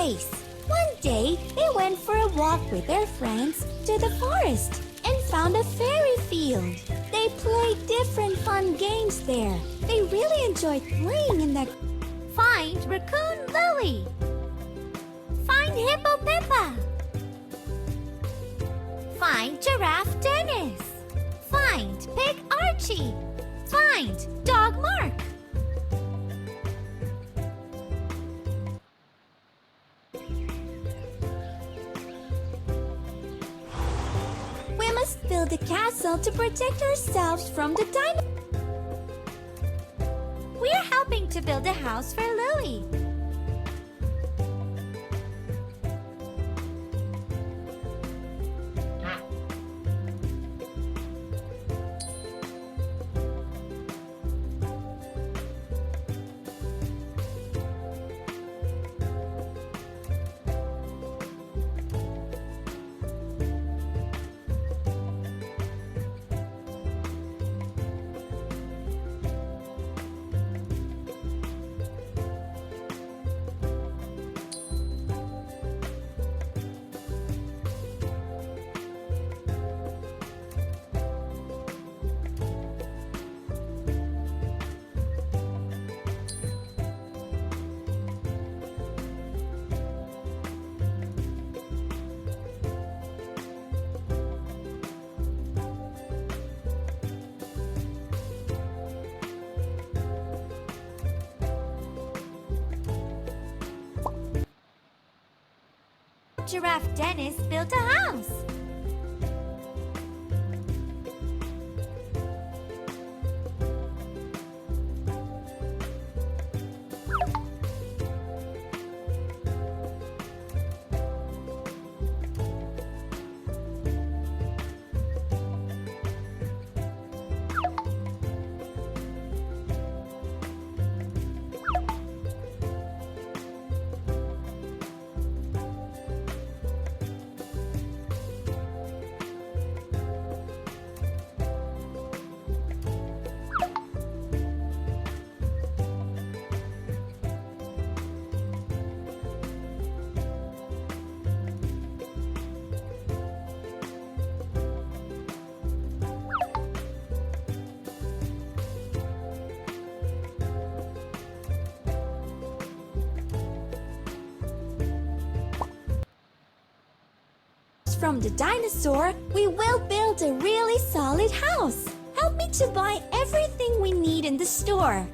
place. One day, they went for a walk with their friends to the forest and found a fairy field. They played different fun games there. They really enjoyed playing in the... Find Raccoon Lily. Find Hippo Pippa. Find Giraffe Dennis. Find Pig Archie. Find Dog Mark. We must build a castle to protect ourselves from the dinosaurs. We are helping to build a house for Lily. Giraffe Dennis built a house. From the dinosaur, we will build a really solid house. Help me to buy everything we need in the store.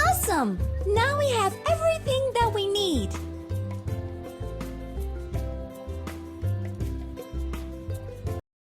Awesome! Now we have everything that we need.